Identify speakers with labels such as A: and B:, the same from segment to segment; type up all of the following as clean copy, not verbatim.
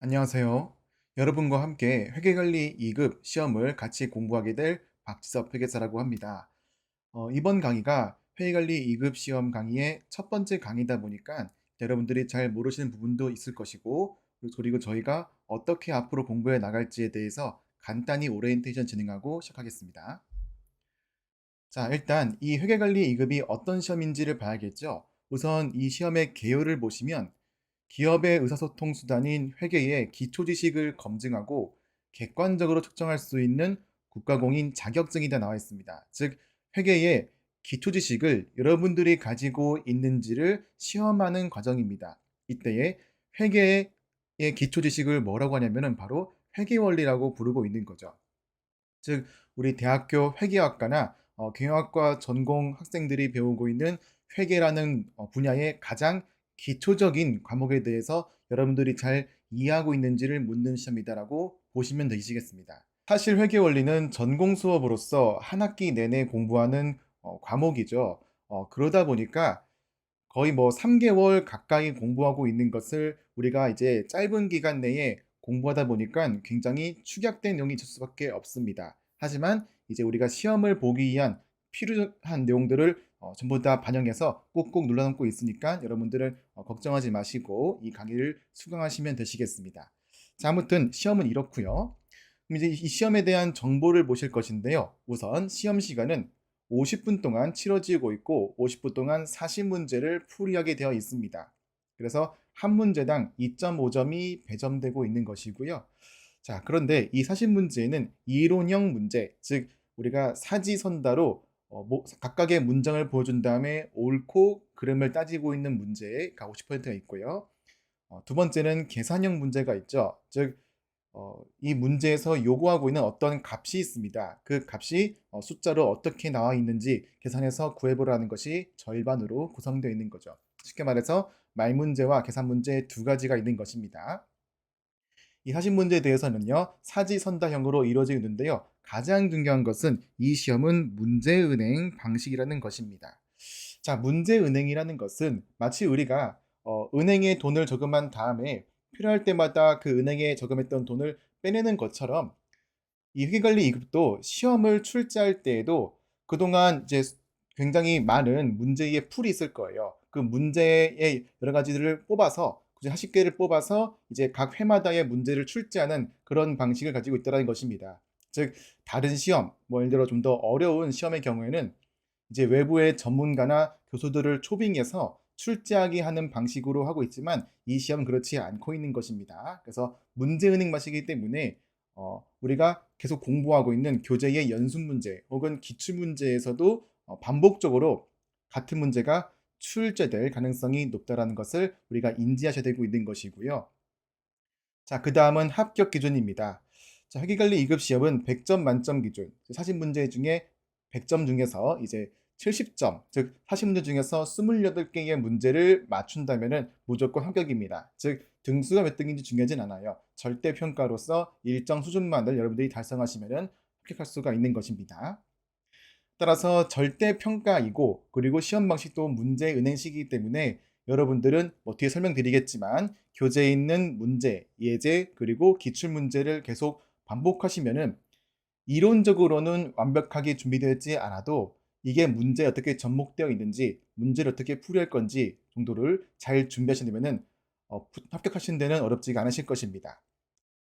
A: 안녕하세요. 여러분과 함께 회계관리 2급 시험을 같이 공부하게 될 박지섭 회계사라고 합니다. 이번 강의가 회계관리 2급 시험 강의의 첫 번째 강의다 보니까 여러분들이 잘 모르시는 부분도 있을 것이고, 그리고 저희가 어떻게 앞으로 공부해 나갈지에 대해서 간단히 오리엔테이션 진행하고 시작하겠습니다. 자, 일단 이 회계관리 2급이 어떤 시험인지를 봐야겠죠. 우선 이 시험의 개요를 보시면 기업의 의사소통 수단인 회계의 기초 지식을 검증하고 객관적으로 측정할 수 있는 국가공인 자격증이다 나와 있습니다. 즉, 회계의 기초 지식을 여러분들이 가지고 있는지를 시험하는 과정입니다. 이때에 회계의 기초 지식을 뭐라고 하냐면은 바로 회계 원리라고 부르고 있는 거죠. 즉, 우리 대학교 회계학과나 경영학과 전공 학생들이 배우고 있는 회계라는 분야의 가장 기초적인 과목에 대해서 여러분들이 잘 이해하고 있는지를 묻는 시험이다라고 보시면 되시겠습니다. 사실 회계 원리는 전공 수업으로서 한 학기 내내 공부하는 과목이죠. 그러다 보니까 거의 뭐 3개월 가까이 공부하고 있는 것을 우리가 이제 짧은 기간 내에 공부하다 보니까 굉장히 축약된 내용이 있을 수밖에 없습니다. 하지만 이제 우리가 시험을 보기 위한 필요한 내용들을 전부 다 반영해서 꾹꾹 눌러놓고 있으니까 여러분들은 걱정하지 마시고 이 강의를 수강하시면 되시겠습니다. 자, 아무튼 시험은 이렇고요. 그럼 이제 이 시험에 대한 정보를 보실 것인데요. 우선 시험 시간은 50분 동안 치러지고 있고 50분 동안 40문제를 풀이하게 되어 있습니다. 그래서 한 문제당 2.5점이 배점되고 있는 것이고요. 자, 그런데 이 40문제는 이론형 문제, 즉 우리가 사지선다로 각각의 문장을 보여준 다음에 옳고 그름을 따지고 있는 문제가 50%가 있고요. 두 번째는 계산형 문제가 있죠. 즉 이 문제에서 요구하고 있는 어떤 값이 있습니다. 그 값이 숫자로 어떻게 나와 있는지 계산해서 구해보라는 것이 절반으로 구성되어 있는 거죠. 쉽게 말해서 말 문제와 계산 문제 두 가지가 있는 것입니다. 이 사십 문제에 대해서는요, 사지선다형으로 이루어지고 있는데요. 가장 중요한 것은 이 시험은 문제은행 방식이라는 것입니다. 자, 문제은행이라는 것은 마치 우리가 은행에 돈을 저금한 다음에 필요할 때마다 그 은행에 저금했던 돈을 빼내는 것처럼 이 회계관리 2급도 시험을 출제할 때에도 그동안 이제 굉장히 많은 문제의 풀이 있을 거예요. 그 문제의 여러 가지들을 뽑아서 굳이 40개를 뽑아서 이제 각 회마다의 문제를 출제하는 그런 방식을 가지고 있다는 것입니다. 즉, 다른 시험, 뭐 예를 들어 좀 더 어려운 시험의 경우에는 이제 외부의 전문가나 교수들을 초빙해서 출제하게 하는 방식으로 하고 있지만 이 시험은 그렇지 않고 있는 것입니다. 그래서 문제은행 맛이기 때문에 우리가 계속 공부하고 있는 교재의 연습 문제 혹은 기출 문제에서도 반복적으로 같은 문제가 출제될 가능성이 높다는 것을 우리가 인지하셔야 되고 있는 것이고요. 자, 그 다음은 합격 기준입니다. 자, 회계관리 2급 시험은 100점 만점 기준, 40문제 중에 100점 중에서 이제 70점, 즉 40문제 중에서 28개의 문제를 맞춘다면 무조건 합격입니다. 즉 등수가 몇 등인지 중요하진 않아요. 절대 평가로서 일정 수준만을 여러분들이 달성하시면 합격할 수가 있는 것입니다. 따라서 절대 평가이고 그리고 시험 방식도 문제 은행식이기 때문에 여러분들은 뭐 뒤에 설명드리겠지만 교재에 있는 문제, 예제 그리고 기출 문제를 계속 반복하시면은 이론적으로는 완벽하게 준비되어 있지 않아도 이게 문제에 어떻게 접목되어 있는지, 문제를 어떻게 풀이할 건지 정도를 잘 준비하시면은 합격하시는 데는 어렵지가 않으실 것입니다.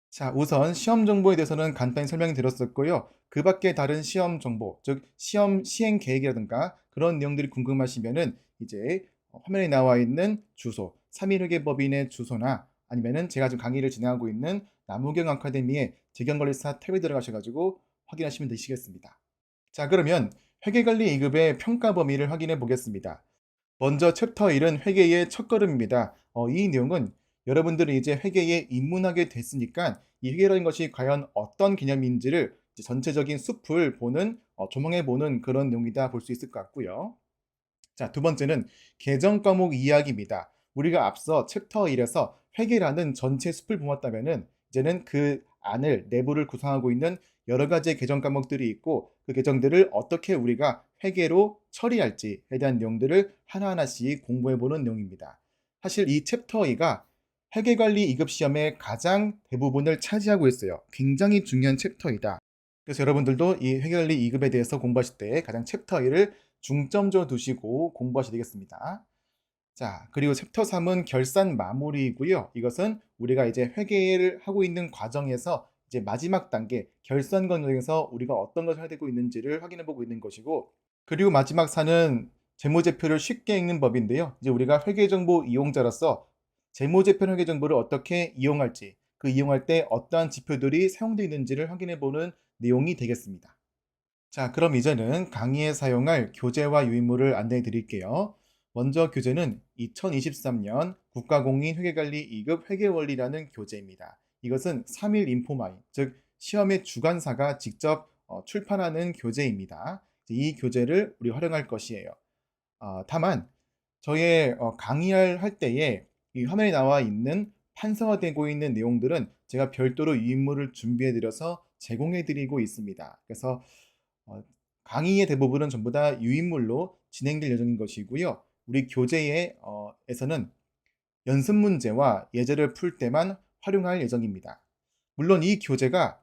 A: 자, 우선 시험 정보에 대해서는 간단히 설명드렸었고요. 그 밖에 다른 시험 정보, 즉 시험 시행 계획이라든가 그런 내용들이 궁금하시면은 이제 화면에 나와 있는 주소, 3일회계법인의 주소나 아니면은 제가 지금 강의를 진행하고 있는 남우경 아카데미의 재경관리사 탭에 들어가셔가지고 확인하시면 되시겠습니다. 자, 그러면 회계관리 2급의 평가 범위를 확인해 보겠습니다. 먼저 챕터 1은 회계의 첫걸음입니다. 이 내용은 여러분들이 이제 회계에 입문하게 됐으니까 이 회계라는 것이 과연 어떤 개념인지를 전체적인 숲을 보는, 조망해 보는 그런 내용이다 볼 수 있을 것 같고요. 자, 두 번째는 개정 과목 이야기입니다. 우리가 앞서 챕터 1에서 회계라는 전체 숲을 보았다면은 이제는 그 안을 내부를 구성하고 있는 여러 가지의 개정 과목들이 있고 그 개정들을 어떻게 우리가 회계로 처리할지에 대한 내용들을 하나하나씩 공부해 보는 내용입니다. 사실 이 챕터 2가 회계관리 2급 시험의 가장 대부분을 차지하고 있어요. 굉장히 중요한 챕터이다. 그래서 여러분들도 이 회계관리 2급에 대해서 공부하실 때 가장 챕터 1을 중점적으로 두시고 공부하셔야 되겠습니다. 자, 그리고 챕터 3은 결산 마무리이고요. 이것은 우리가 이제 회계를 하고 있는 과정에서 이제 마지막 단계 결산 과정에서 우리가 어떤 것을 하고 있는지를 확인해 보고 있는 것이고, 그리고 마지막 4는 재무제표를 쉽게 읽는 법인데요. 이제 우리가 회계정보 이용자로서 재무제표 회계정보를 어떻게 이용할지, 그 이용할 때 어떠한 지표들이 사용되어 있는지를 확인해 보는 내용이 되겠습니다. 자, 그럼 이제는 강의에 사용할 교재와 유인물을 안내해 드릴게요. 먼저 교재는 2023년 국가공인회계관리 2급 회계원리라는 교재입니다. 이것은 3일 인포마인, 즉 시험의 주관사가 직접 출판하는 교재입니다. 이 교재를 우리 활용할 것이에요. 다만 저의 강의할 때에 이 화면에 나와 있는 판서되고 있는 내용들은 제가 별도로 유인물을 준비해 드려서 제공해 드리고 있습니다. 그래서 어, 강의의 대부분은 전부 다 유인물로 진행될 예정인 것이고요. 우리 교재에 에서는 연습 문제와 예제를 풀 때만 활용할 예정입니다. 물론 이 교재가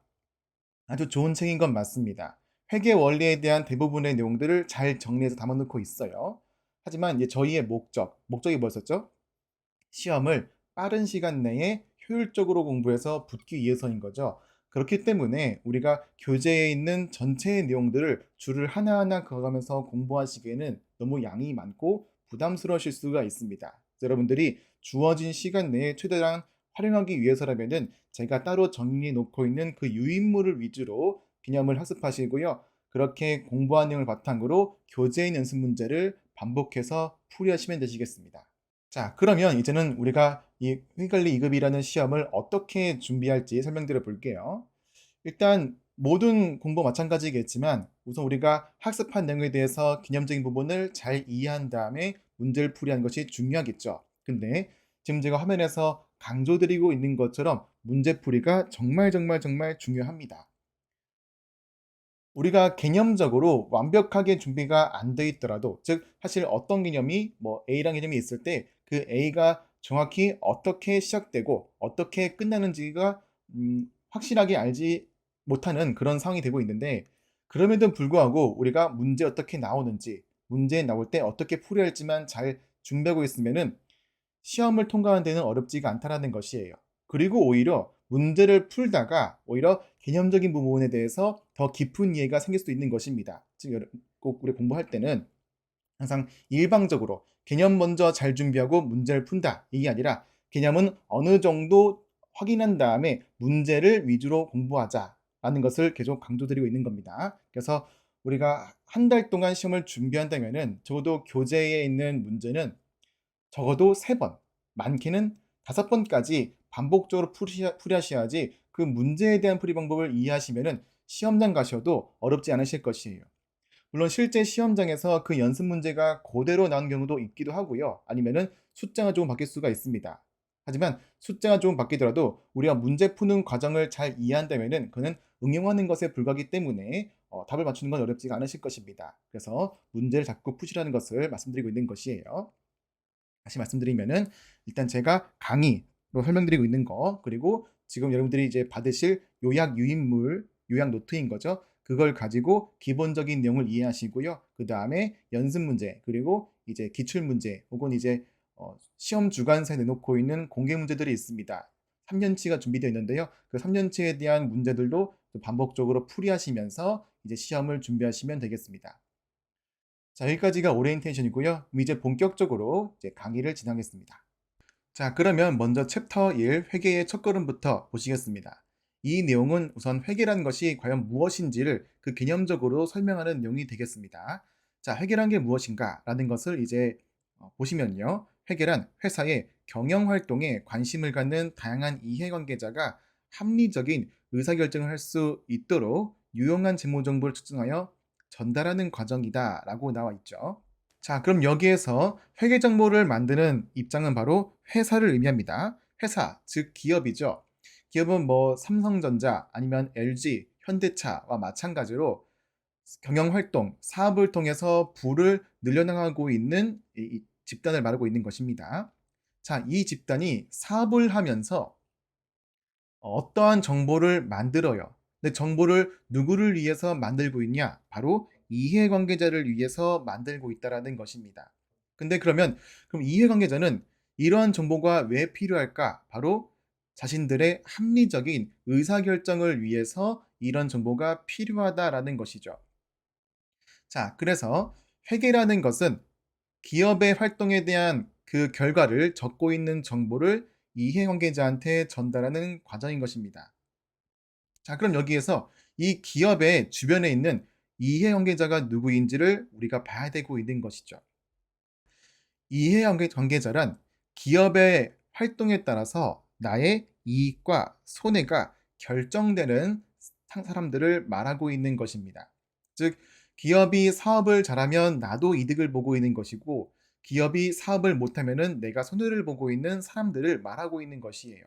A: 아주 좋은 책인 건 맞습니다. 회계 원리에 대한 대부분의 내용들을 잘 정리해서 담아놓고 있어요. 하지만 이제 저희의 목적이 뭐였었죠? 시험을 빠른 시간 내에 효율적으로 공부해서 붙기 위해서인 거죠. 그렇기 때문에 우리가 교재에 있는 전체의 내용들을 줄을 하나하나 그어가면서 공부하시기에는 너무 양이 많고 부담스러우실 수가 있습니다. 여러분들이 주어진 시간 내에 최대한 활용하기 위해서라면은 제가 따로 정리해 놓고 있는 그 유인물을 위주로 개념을 학습하시고요. 그렇게 공부한 내용을 바탕으로 교재인 연습 문제를 반복해서 풀이하시면 되시겠습니다. 자, 그러면 이제는 우리가 이 회계관리 2급이라는 시험을 어떻게 준비할지 설명드려 볼게요. 일단 모든 공부 마찬가지겠지만 우선 우리가 학습한 내용에 대해서 개념적인 부분을 잘 이해한 다음에 문제를 풀이하는 것이 중요하겠죠. 근데 지금 제가 화면에서 강조드리고 있는 것처럼 문제풀이가 정말 중요합니다. 우리가 개념적으로 완벽하게 준비가 안 돼 있더라도, 즉 사실 어떤 개념이 뭐 A라는 개념이 있을 때 그 A가 정확히 어떻게 시작되고 어떻게 끝나는지가 확실하게 알지 못하는 그런 상황이 되고 있는데, 그럼에도 불구하고 우리가 문제 어떻게 나오는지, 문제 나올 때 어떻게 풀이해야 할지만 잘 준비하고 있으면은 시험을 통과하는 데는 어렵지가 않다라는 것이에요. 그리고 오히려 문제를 풀다가 오히려 개념적인 부분에 대해서 더 깊은 이해가 생길 수 있는 것입니다. 즉, 꼭 우리 공부할 때는 항상 일방적으로 개념 먼저 잘 준비하고 문제를 푼다, 이게 아니라 개념은 어느 정도 확인한 다음에 문제를 위주로 공부하자라는 것을 계속 강조드리고 있는 겁니다. 그래서 우리가 한 달 동안 시험을 준비한다면은 적어도 교재에 있는 문제는 적어도 3번, 많게는 5번까지 반복적으로 풀이하셔야지 그 문제에 대한 풀이 방법을 이해하시면은 시험장 가셔도 어렵지 않으실 것이에요. 물론 실제 시험장에서 그 연습 문제가 그대로 나온 경우도 있기도 하고요. 아니면은 숫자가 조금 바뀔 수가 있습니다. 하지만 숫자가 조금 바뀌더라도 우리가 문제 푸는 과정을 잘 이해한다면은 그는 응용하는 것에 불과하기 때문에 답을 맞추는 건 어렵지가 않으실 것입니다. 그래서 문제를 자꾸 푸시라는 것을 말씀드리고 있는 것이에요. 다시 말씀드리면은 일단 제가 강의로 설명드리고 있는 거, 그리고 지금 여러분들이 이제 받으실 요약 유인물, 요약 노트인 거죠. 그걸 가지고 기본적인 내용을 이해하시고요. 그 다음에 연습 문제, 그리고 이제 기출 문제, 혹은 이제 시험 주관사에 내놓고 있는 공개 문제들이 있습니다. 3년치가 준비되어 있는데요. 그 3년치에 대한 문제들도 반복적으로 풀이하시면서 이제 시험을 준비하시면 되겠습니다. 자, 여기까지가 오리엔테이션이고요. 이제 본격적으로 이제 강의를 진행하겠습니다. 자, 그러면 먼저 챕터 1 회계의 첫걸음부터 보시겠습니다. 이 내용은 우선 회계라는 것이 과연 무엇인지를 그 개념적으로 설명하는 내용이 되겠습니다. 자, 회계란 게 무엇인가 라는 것을 이제 보시면요. 회계란 회사의 경영 활동에 관심을 갖는 다양한 이해관계자가 합리적인 의사결정을 할 수 있도록 유용한 재무 정보를 측정하여 전달하는 과정이다 라고 나와 있죠. 자, 그럼 여기에서 회계 정보를 만드는 입장은 바로 회사를 의미합니다. 회사, 즉 기업이죠. 기업은 뭐 삼성전자 아니면 LG, 현대차와 마찬가지로 경영 활동, 사업을 통해서 부를 늘려나가고 있는 이 집단을 말하고 있는 것입니다. 자, 이 집단이 사업을 하면서 어떠한 정보를 만들어요. 근데 정보를 누구를 위해서 만들고 있냐? 바로 이해관계자를 위해서 만들고 있다라는 것입니다. 근데 그럼 이해관계자는 이러한 정보가 왜 필요할까? 바로 자신들의 합리적인 의사결정을 위해서 이런 정보가 필요하다라는 것이죠. 자, 그래서 회계라는 것은 기업의 활동에 대한 그 결과를 적고 있는 정보를 이해관계자한테 전달하는 과정인 것입니다. 자, 그럼 여기에서 이 기업의 주변에 있는 이해관계자가 누구인지를 우리가 봐야 되고 있는 것이죠. 관계자란 기업의 활동에 따라서 나의 이익과 손해가 결정되는 사람들을 말하고 있는 것입니다. 즉, 기업이 사업을 잘하면 나도 이득을 보고 있는 것이고, 기업이 사업을 못하면은 내가 손해를 보고 있는 사람들을 말하고 있는 것이에요.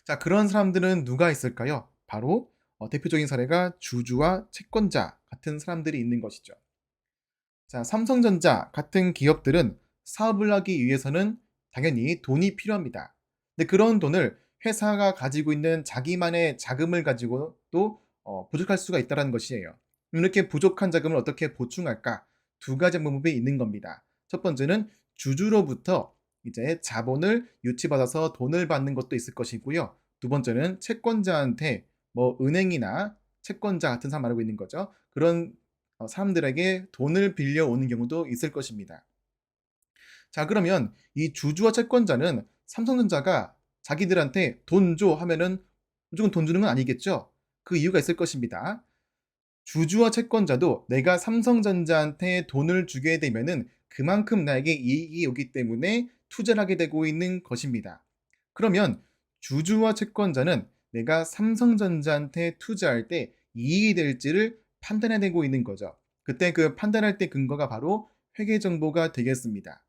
A: 자, 그런 사람들은 누가 있을까요? 바로 대표적인 사례가 주주와 채권자 같은 사람들이 있는 것이죠. 자, 삼성전자 같은 기업들은 사업을 하기 위해서는 당연히 돈이 필요합니다. 근데 그런 돈을 회사가 가지고 있는 자기만의 자금을 가지고도 부족할 수가 있다는 것이에요. 이렇게 부족한 자금을 어떻게 보충할까? 두 가지 방법이 있는 겁니다. 첫 번째는 주주로부터 이제 자본을 유치받아서 돈을 받는 것도 있을 것이고요. 두 번째는 채권자한테 뭐 은행이나 채권자 같은 사람 말하고 있는 거죠. 그런 사람들에게 돈을 빌려오는 경우도 있을 것입니다. 자, 그러면 이 주주와 채권자는 삼성전자가 자기들한테 "돈 줘." 하면은 무조건 돈 주는 건 아니겠죠? 그 이유가 있을 것입니다. 주주와 채권자도 내가 삼성전자한테 돈을 주게 되면은 그만큼 나에게 이익이 오기 때문에 투자를 하게 되고 있는 것입니다. 그러면 주주와 채권자는 내가 삼성전자한테 투자할 때 이익이 될지를 판단해야 되고 있는 거죠. 그때 그 판단할 때 근거가 바로 회계 정보가 되겠습니다.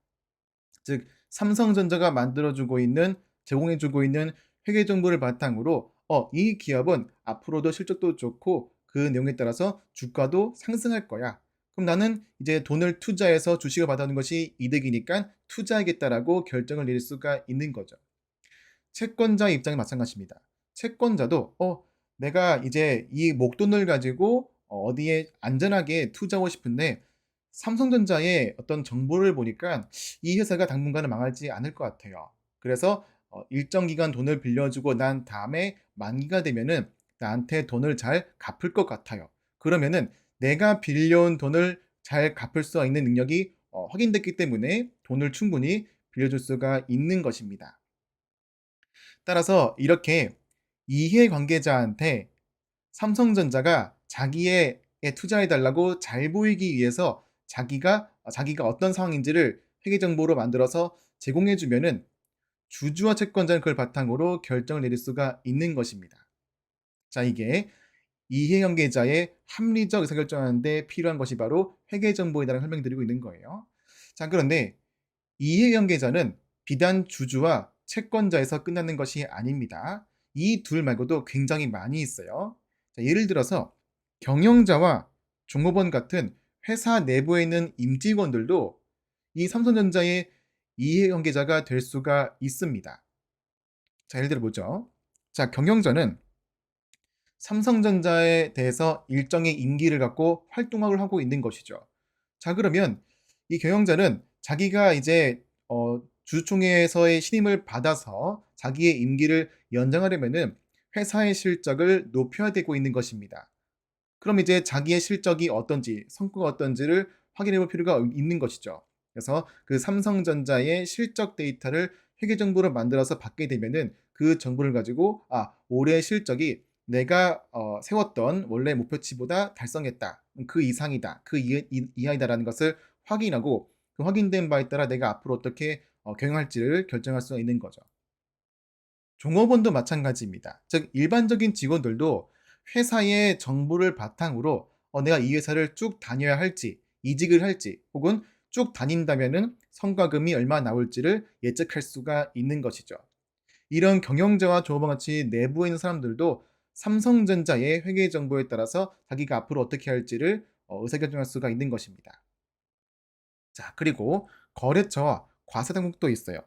A: 즉, 삼성전자가 만들어주고 있는, 제공해주고 있는 회계 정보를 바탕으로 이 기업은 앞으로도 실적도 좋고 그 내용에 따라서 주가도 상승할 거야. 그럼 나는 이제 돈을 투자해서 주식을 받아오는 것이 이득이니까 투자하겠다라고 결정을 내릴 수가 있는 거죠. 채권자 입장이 마찬가지입니다. 채권자도 내가 이제 이 목돈을 가지고 어디에 안전하게 투자하고 싶은데 삼성전자의 어떤 정보를 보니까 이 회사가 당분간은 망하지 않을 것 같아요. 그래서 일정 기간 돈을 빌려주고 난 다음에 만기가 되면은 나한테 돈을 잘 갚을 것 같아요. 그러면은 내가 빌려온 돈을 잘 갚을 수 있는 능력이 확인됐기 때문에 돈을 충분히 빌려줄 수가 있는 것입니다. 따라서 이렇게 이해관계자한테 삼성전자가 자기에 투자해 달라고 잘 보이기 위해서 자기가 어떤 상황인지를 회계 정보로 만들어서 제공해 주면은 주주와 채권자는 그걸 바탕으로 결정을 내릴 수가 있는 것입니다. 자, 이게 이해관계자의 합리적 의사결정하는 데 필요한 것이 바로 회계 정보에 대한 설명드리고 있는 거예요. 자, 그런데 이해관계자는 비단 주주와 채권자에서 끝나는 것이 아닙니다. 이 둘 말고도 굉장히 많이 있어요. 자, 예를 들어서 경영자와 종업원 같은 회사 내부에 있는 임직원들도 이 삼성전자의 이해관계자가 될 수가 있습니다. 자, 예를 들어 보죠. 자, 경영자는 삼성전자에 대해서 일정의 임기를 갖고 활동을 하고 있는 것이죠. 자, 그러면 이 경영자는 자기가 이제 주주총회에서의 신임을 받아서 자기의 임기를 연장하려면은 회사의 실적을 높여야 되고 있는 것입니다. 그럼 이제 자기의 실적이 어떤지, 성과가 어떤지를 확인해 볼 필요가 있는 것이죠. 그래서 그 삼성전자의 실적 데이터를 회계 정보로 만들어서 받게 되면은 그 정보를 가지고 올해 실적이 내가 세웠던 원래 목표치보다 달성했다. 그 이상이다. 그 이하이다라는 것을 확인하고 그 확인된 바에 따라 내가 앞으로 어떻게 경영할지를 결정할 수 있는 거죠. 종업원도 마찬가지입니다. 즉, 일반적인 직원들도 회사의 정보를 바탕으로 내가 이 회사를 쭉 다녀야 할지, 이직을 할지, 혹은 쭉 다닌다면은 성과금이 얼마 나올지를 예측할 수가 있는 것이죠. 이런 경영자와 종업원 같이 내부에 있는 사람들도 삼성전자의 회계 정보에 따라서 자기가 앞으로 어떻게 할지를 의사결정할 수가 있는 것입니다. 자, 그리고 거래처와 과세당국도 있어요.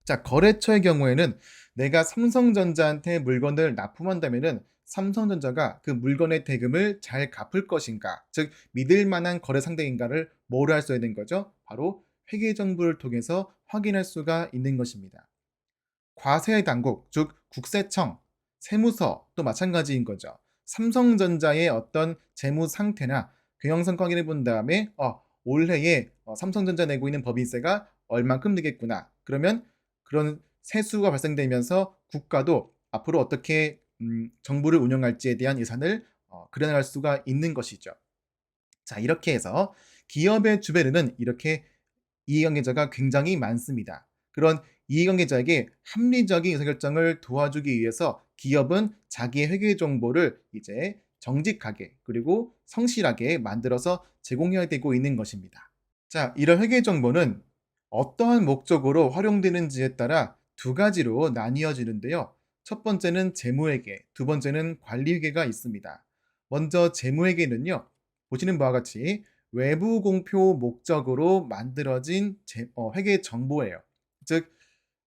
A: 자, 거래처의 경우에는 내가 삼성전자한테 물건을 납품한다면은 삼성전자가 그 물건의 대금을 잘 갚을 것인가, 즉 믿을 만한 거래 상대인가를 뭐로 할 수 있는 거죠? 바로 회계정보를 통해서 확인할 수가 있는 것입니다. 과세 당국, 즉 국세청, 세무서도 마찬가지인 거죠. 삼성전자의 어떤 재무 상태나 경영 성과 확인해 본 다음에 올해에 삼성전자 내고 있는 법인세가 얼만큼 되겠구나. 그러면 그런 세수가 발생되면서 국가도 앞으로 어떻게 정부를 운영할지에 대한 예산을 그려나갈 수가 있는 것이죠. 자, 이렇게 해서 기업의 주변에는 이렇게 이해관계자가 굉장히 많습니다. 그런 이해관계자에게 합리적인 의사결정을 도와주기 위해서 기업은 자기의 회계 정보를 이제 정직하게 그리고 성실하게 만들어서 제공해야 되고 있는 것입니다. 자, 이런 회계 정보는 어떠한 목적으로 활용되는지에 따라 두 가지로 나뉘어지는데요. 첫 번째는 재무회계, 두 번째는 관리회계가 있습니다. 먼저 재무회계는요, 보시는 바와 같이 외부 공표 목적으로 만들어진 회계 정보예요. 즉,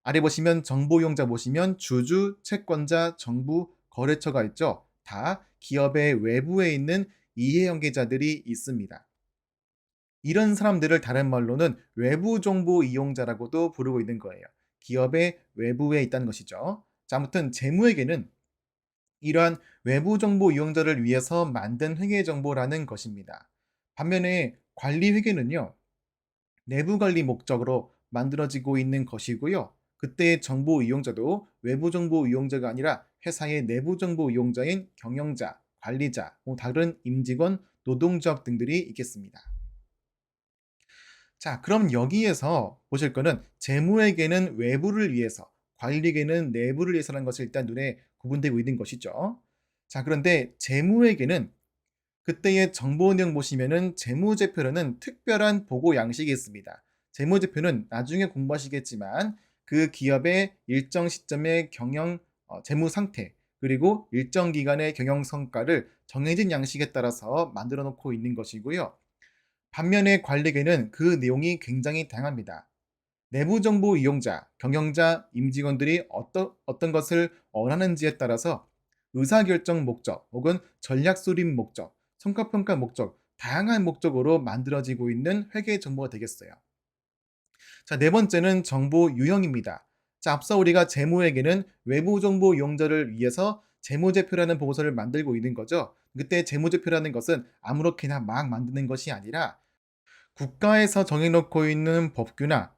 A: 아래 보시면 정보 이용자 보시면 주주, 채권자, 정부, 거래처가 있죠. 다 기업의 외부에 있는 이해관계자들이 있습니다. 이런 사람들을 다른 말로는 외부 정보 이용자라고도 부르고 있는 거예요. 기업의 외부에 있다는 것이죠. 자, 아무튼 재무회계는 이러한 외부 정보 이용자를 위해서 만든 회계 정보라는 것입니다. 반면에 관리 회계는요, 내부 관리 목적으로 만들어지고 있는 것이고요. 그때의 정보 이용자도 외부 정보 이용자가 아니라 회사의 내부 정보 이용자인 경영자, 관리자, 다른 임직원, 노동조합 등들이 있겠습니다. 자, 그럼 여기에서 보실 거는 재무회계는 외부를 위해서, 관리계는 내부를 위해서라는 것을 일단 눈에 구분되고 있는 것이죠. 자, 그런데 재무회계는 그때의 정보 내용 보시면은 재무제표라는 특별한 보고 양식이 있습니다. 재무제표는 나중에 공부하시겠지만 그 기업의 일정 시점의 경영 재무 상태 그리고 일정 기간의 경영 성과를 정해진 양식에 따라서 만들어 놓고 있는 것이고요. 반면에 관리계는 그 내용이 굉장히 다양합니다. 내부 정보 이용자, 경영자, 임직원들이 어떤 것을 원하는지에 따라서 의사결정 목적 혹은 전략 수립 목적, 성과평가 목적, 다양한 목적으로 만들어지고 있는 회계 정보가 되겠어요. 자, 네 번째는 정보 유형입니다. 자, 앞서 우리가 재무회계는 외부 정보 이용자를 위해서 재무제표라는 보고서를 만들고 있는 거죠. 그때 재무제표라는 것은 아무렇게나 막 만드는 것이 아니라 국가에서 정해놓고 있는 법규나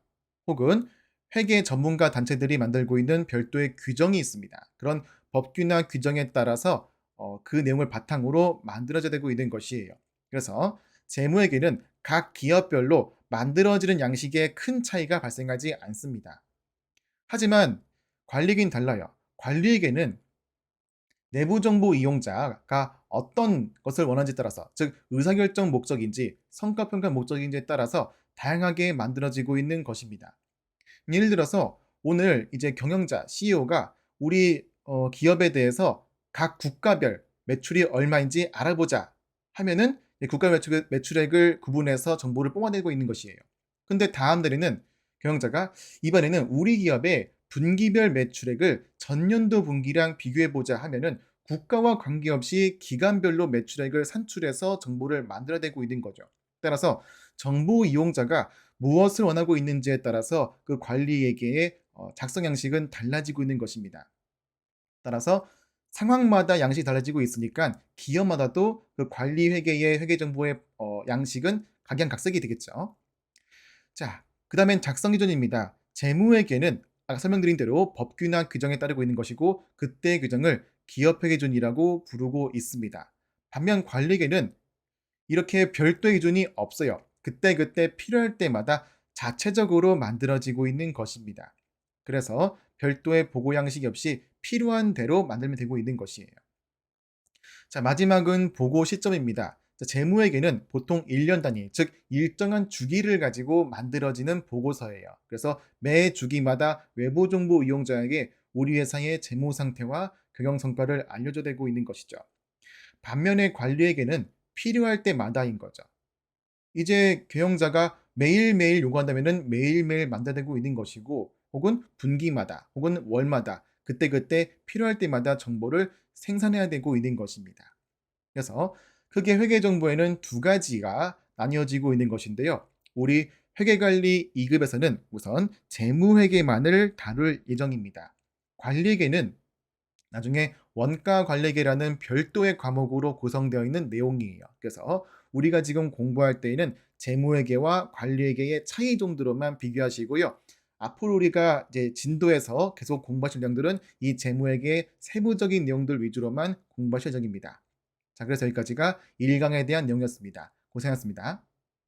A: 혹은 회계 전문가 단체들이 만들고 있는 별도의 규정이 있습니다. 그런 법규나 규정에 따라서 그 내용을 바탕으로 만들어져야 되고 있는 것이에요. 그래서 재무회계는 각 기업별로 만들어지는 양식에 큰 차이가 발생하지 않습니다. 하지만 관리계는 달라요. 관리계는 내부 정보 이용자가 어떤 것을 원하는지에 따라서, 즉 의사결정 목적인지 성과평가 목적인지에 따라서 다양하게 만들어지고 있는 것입니다. 예를 들어서 오늘 이제 경영자, CEO가 우리 기업에 대해서 각 국가별 매출이 얼마인지 알아보자 하면은 국가 매출액을 구분해서 정보를 뽑아내고 있는 것이에요. 근데 다음 달에는 경영자가 이번에는 우리 기업의 분기별 매출액을 전년도 분기랑 비교해 보자 하면은 국가와 관계없이 기간별로 매출액을 산출해서 정보를 만들어내고 있는 거죠. 따라서 정보 이용자가 무엇을 원하고 있는지에 따라서 그 관리회계의 작성 양식은 달라지고 있는 것입니다. 따라서 상황마다 양식이 달라지고 있으니까 기업마다도 그 관리회계의 회계 정보의 양식은 각양각색이 되겠죠. 자, 그다음엔 작성 기준입니다. 재무회계는 아까 설명드린 대로 법규나 규정에 따르고 있는 것이고 그때 규정을 기업회계 기준이라고 부르고 있습니다. 반면 관리계는 이렇게 별도의 기준이 없어요. 그때그때 필요할 때마다 자체적으로 만들어지고 있는 것입니다. 그래서 별도의 보고 양식이 없이 필요한 대로 만들면 되고 있는 것이에요. 자, 마지막은 보고 시점입니다. 자, 재무회계는 보통 1년 단위, 즉 일정한 주기를 가지고 만들어지는 보고서예요. 그래서 매 주기마다 외부 정보 이용자에게 우리 회사의 재무 상태와 경영 성과를 알려줘야 되고 있는 것이죠. 반면에 관리회계는 필요할 때마다인 거죠. 이제 경영자가 매일매일 요구한다면은 매일매일 만들어내고 있는 것이고 혹은 분기마다 혹은 월마다 그때그때 필요할 때마다 정보를 생산해야 되고 있는 것입니다. 그래서 크게 회계 정보에는 두 가지가 나뉘어지고 있는 것인데요. 우리 회계관리 2급에서는 우선 재무회계만을 다룰 예정입니다. 관리회계는 나중에 원가 관리계라는 별도의 과목으로 구성되어 있는 내용이에요. 그래서 우리가 지금 공부할 때에는 재무회계와 관리회계의 차이 정도로만 비교하시고요. 앞으로 우리가 이제 진도에서 계속 공부하실 내용들은 이 재무회계의 세부적인 내용들 위주로만 공부하실 예정입니다. 자, 그래서 여기까지가 1강에 대한 내용이었습니다. 고생하셨습니다.